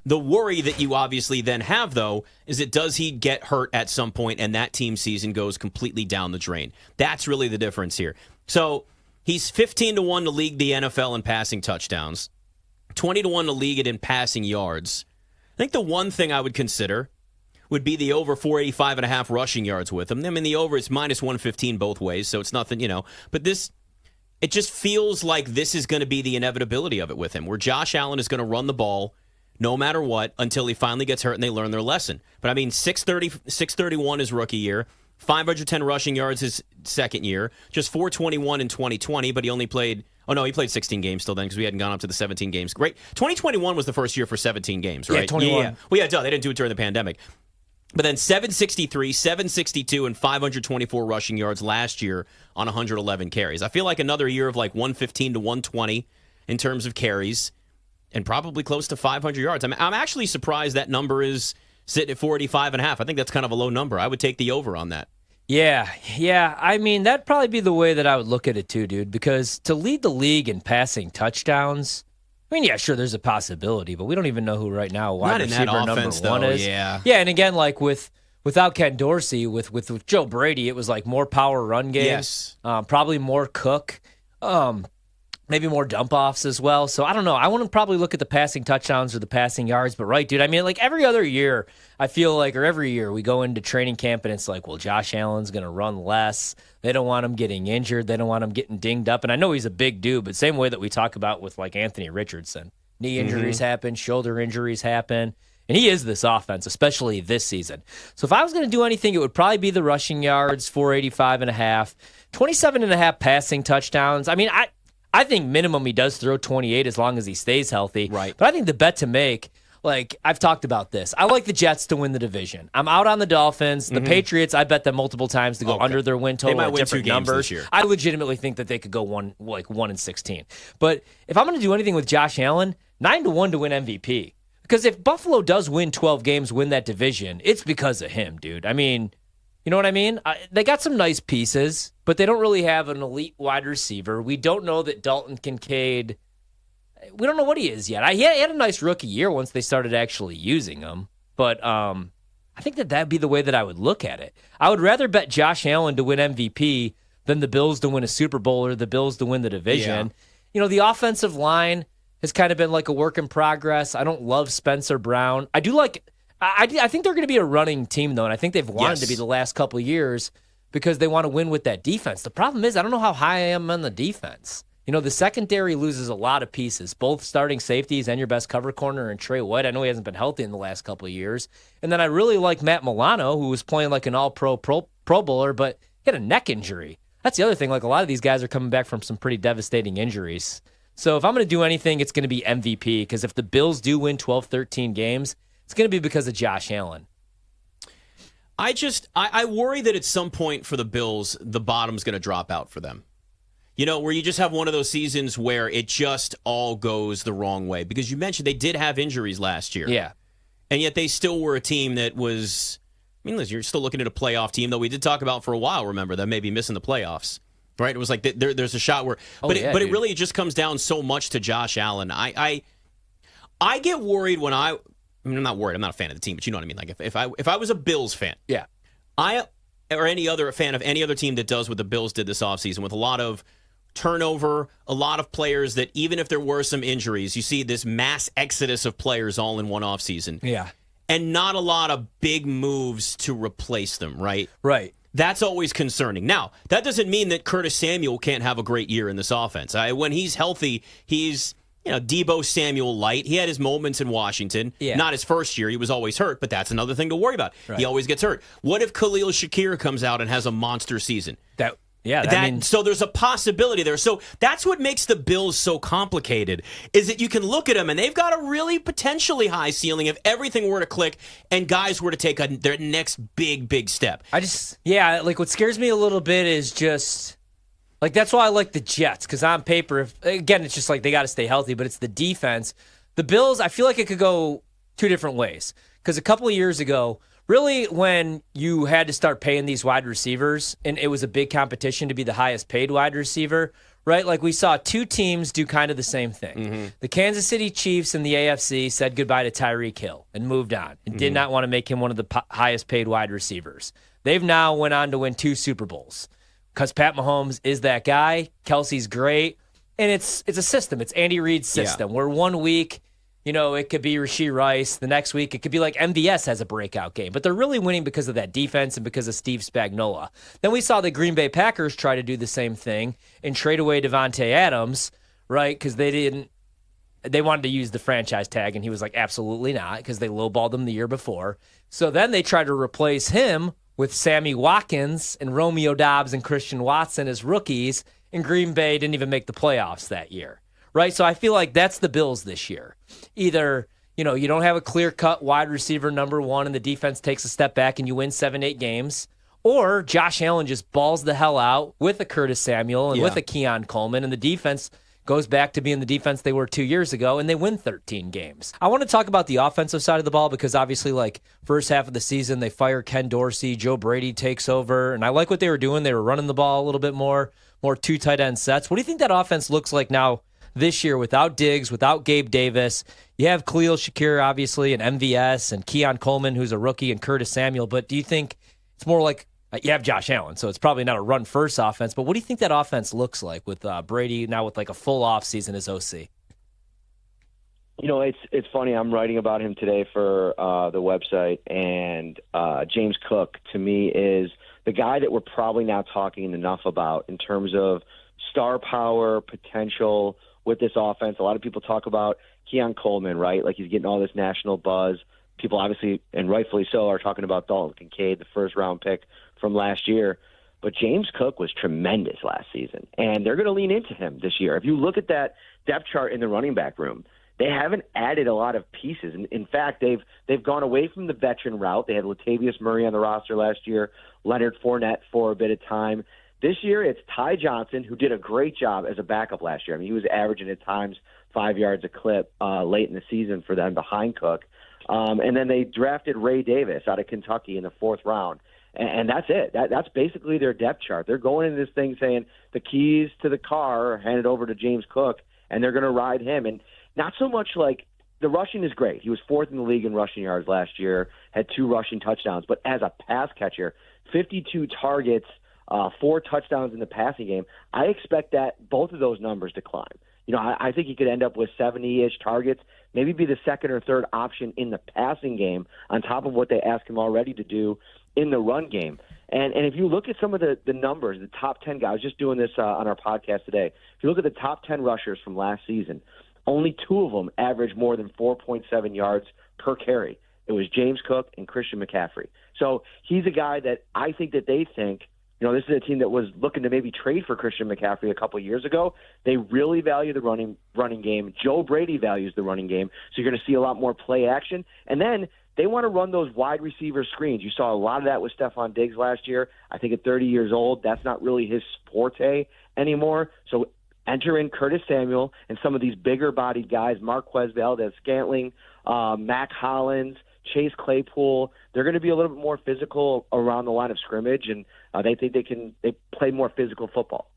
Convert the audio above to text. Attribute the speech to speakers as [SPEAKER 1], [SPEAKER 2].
[SPEAKER 1] The worry that you obviously then have, though, is does he get hurt at some point and that team season goes completely down the drain? That's really the difference here. So he's 15-1 to lead the NFL in passing touchdowns, 20-1 to lead it in passing yards. I think the one thing I would consider would be the over 485.5 rushing yards with him. I mean, the over is minus 115 both ways, so it's nothing, But it just feels like this is going to be the inevitability of it with him, where Josh Allen is going to run the ball no matter what until he finally gets hurt and they learn their lesson. But I mean, 631 his rookie year, 510 rushing yards his second year, just 421 in 2020, but he only played, he played 16 games still then because we hadn't gone up to the 17 games. Great. 2021 was the first year for 17 games, right?
[SPEAKER 2] Yeah, 21.
[SPEAKER 1] Yeah. Well, yeah, they didn't do it during the pandemic. But then 763, 762, and 524 rushing yards last year on 111 carries. I feel like another year of like 115 to 120 in terms of carries and probably close to 500 yards. I'm actually surprised that number is sitting at 485.5. I think that's kind of a low number. I would take the over on that.
[SPEAKER 2] Yeah. I mean, that'd probably be the way that I would look at it too, dude, because to lead the league in passing touchdowns, I mean, yeah, sure, there's a possibility, but we don't even know who right now wide receiver number one is.
[SPEAKER 1] Yeah,
[SPEAKER 2] and again, like without Ken Dorsey, with Joe Brady, it was like more power run game.
[SPEAKER 1] Yes.
[SPEAKER 2] Probably more Cook. Maybe more dump-offs as well. So I don't know. I wouldn't probably look at the passing touchdowns or the passing yards, but right, dude. I mean, like every other year, I feel like, or every year, we go into training camp and it's like, well, Josh Allen's going to run less. They don't want him getting injured. They don't want him getting dinged up. And I know he's a big dude, but same way that we talk about with like Anthony Richardson. Knee injuries happen, shoulder injuries happen. And he is this offense, especially this season. So if I was going to do anything, it would probably be the rushing yards, 485.5, 27.5 passing touchdowns. I mean, I think minimum he does throw 28 as long as he stays healthy.
[SPEAKER 1] Right.
[SPEAKER 2] But I think the bet to make, like I've talked about this, I like the Jets to win the division. I'm out on the Dolphins. The Patriots, I bet them multiple times to go under their win total.
[SPEAKER 1] They might win
[SPEAKER 2] different
[SPEAKER 1] 2 games
[SPEAKER 2] numbers
[SPEAKER 1] this year.
[SPEAKER 2] I legitimately think that they could go 1-16. But if I'm going to do anything with Josh Allen, 9-1 to win MVP. Because if Buffalo does win 12 games, win that division, it's because of him, dude. I mean, you know what I mean? They got some nice pieces, but they don't really have an elite wide receiver. We don't know that Dalton Kincaid, we don't know what he is yet. He had a nice rookie year once they started actually using him. But I think that'd be the way that I would look at it. I would rather bet Josh Allen to win MVP than the Bills to win a Super Bowl or the Bills to win the division. Yeah. You know, the offensive line has kind of been like a work in progress. I don't love Spencer Brown. I do like... I think they're going to be a running team, though, and I think they've wanted to be the last couple of years because they want to win with that defense. The problem is I don't know how high I am on the defense. You know, the secondary loses a lot of pieces, both starting safeties and your best cover corner and Trey White. I know he hasn't been healthy in the last couple of years. And then I really like Matt Milano, who was playing like an all-pro pro bowler, but he had a neck injury. That's the other thing. Like, a lot of these guys are coming back from some pretty devastating injuries. So if I'm going to do anything, it's going to be MVP, because if the Bills do win 12, 13 games, it's going to be because of Josh Allen.
[SPEAKER 1] I worry that at some point for the Bills, the bottom's going to drop out for them. You know, where you just have one of those seasons where it just all goes the wrong way. Because you mentioned they did have injuries last year.
[SPEAKER 2] Yeah.
[SPEAKER 1] And yet they still were a team that was, I mean, listen, you're still looking at a playoff team, though we did talk about for a while, remember, that maybe missing the playoffs. Right? It was like there's a shot where, but it really just comes down so much to Josh Allen. I get worried when I'm not worried. I'm not a fan of the team, but you know what I mean. Like if I was a Bills fan, or any other fan of any other team that does what the Bills did this offseason with a lot of turnover, a lot of players that even if there were some injuries, you see this mass exodus of players all in one offseason.
[SPEAKER 2] Yeah. And
[SPEAKER 1] not a lot of big moves to replace them, right?
[SPEAKER 2] Right.
[SPEAKER 1] That's always concerning. Now, that doesn't mean that Curtis Samuel can't have a great year in this offense. When he's healthy, he's Deebo Samuel light. He had his moments in Washington. Yeah. Not his first year. He was always hurt, but that's another thing to worry about. Right. He always gets hurt. What if Khalil Shakir comes out and has a monster season? So there's a possibility there. So that's what makes the Bills so complicated, is that you can look at them and they've got a really potentially high ceiling if everything were to click and guys were to take their next big step.
[SPEAKER 2] Like what scares me a little bit is just, like, that's why I like the Jets, because on paper, again, it's just like they got to stay healthy, but it's the defense. The Bills, I feel like it could go two different ways, because a couple of years ago, really, when you had to start paying these wide receivers, and it was a big competition to be the highest paid wide receiver, right? Like we saw two teams do kind of the same thing. The Kansas City Chiefs in the AFC said goodbye to Tyreek Hill and moved on and did not want to make him one of the highest paid wide receivers. They've now went on to win 2 Super Bowls because Pat Mahomes is that guy. Kelsey's great. And it's a system. It's Andy Reid's system where 1 week, it could be Rashee Rice. The next week, it could be like MVS has a breakout game. But they're really winning because of that defense and because of Steve Spagnuolo. Then we saw the Green Bay Packers try to do the same thing and trade away Devontae Adams, right? Because they wanted to use the franchise tag, and he was like, absolutely not, because they lowballed him the year before. So then they tried to replace him with Sammy Watkins and Romeo Doubs and Christian Watson as rookies, and Green Bay didn't even make the playoffs that year. Right, so I feel like that's the Bills this year. Either, you don't have a clear-cut wide receiver number one and the defense takes a step back and you win 7-8 games, or Josh Allen just balls the hell out with a Curtis Samuel and with a Keon Coleman, and the defense goes back to being the defense they were 2 years ago, and they win 13 games. I want to talk about the offensive side of the ball because obviously, first half of the season, they fire Ken Dorsey, Joe Brady takes over, and I like what they were doing. They were running the ball a little bit more 2 tight end sets. What do you think that offense looks like now this year without Diggs, without Gabe Davis? You have Khalil Shakir, obviously, and MVS, and Keon Coleman, who's a rookie, and Curtis Samuel, but do you think it's more like you have Josh Allen, so it's probably not a run-first offense, but what do you think that offense looks like with Brady now with a full offseason as OC?
[SPEAKER 3] It's funny. I'm writing about him today for the website, and James Cook, to me, is the guy that we're probably not talking enough about in terms of star power, potential with this offense. A lot of people talk about Keon Coleman, right? Like he's getting all this national buzz. People obviously, and rightfully so, are talking about Dalton Kincaid, the first-round pick from last year. But James Cook was tremendous last season, and they're going to lean into him this year. If you look at that depth chart in the running back room, they haven't added a lot of pieces. In fact, they've gone away from the veteran route. They had Latavius Murray on the roster last year, Leonard Fournette for a bit of time. This year, it's Ty Johnson, who did a great job as a backup last year. I mean, he was averaging at times 5 yards a clip late in the season for them behind Cook. And then they drafted Ray Davis out of Kentucky in the 4th round. And that's it. That's basically their depth chart. They're going into this thing saying the keys to the car are handed over to James Cook, and they're going to ride him. And not so much the rushing is great. He was 4th in the league in rushing yards last year, had 2 rushing touchdowns. But as a pass catcher, 52 targets, 4 touchdowns in the passing game, I expect that both of those numbers to climb. I think he could end up with 70-ish targets, maybe be the 2nd or 3rd option in the passing game on top of what they ask him already to do in the run game. And if you look at some of the numbers, the top 10 guys, just doing this on our podcast today, if you look at the top 10 rushers from last season, only 2 of them averaged more than 4.7 yards per carry. It was James Cook and Christian McCaffrey. So he's a guy that I think that they think, this is a team that was looking to maybe trade for Christian McCaffrey a couple of years ago. They really value the running game. Joe Brady values the running game, so you're going to see a lot more play action. And then they want to run those wide receiver screens. You saw a lot of that with Stefon Diggs last year. I think at 30 years old, that's not really his forte anymore. So enter in Curtis Samuel and some of these bigger-bodied guys, Marquez Valdez-Scantling, Mac Hollins, Chase Claypool. They're going to be a little bit more physical around the line of scrimmage, and they think they play more physical football.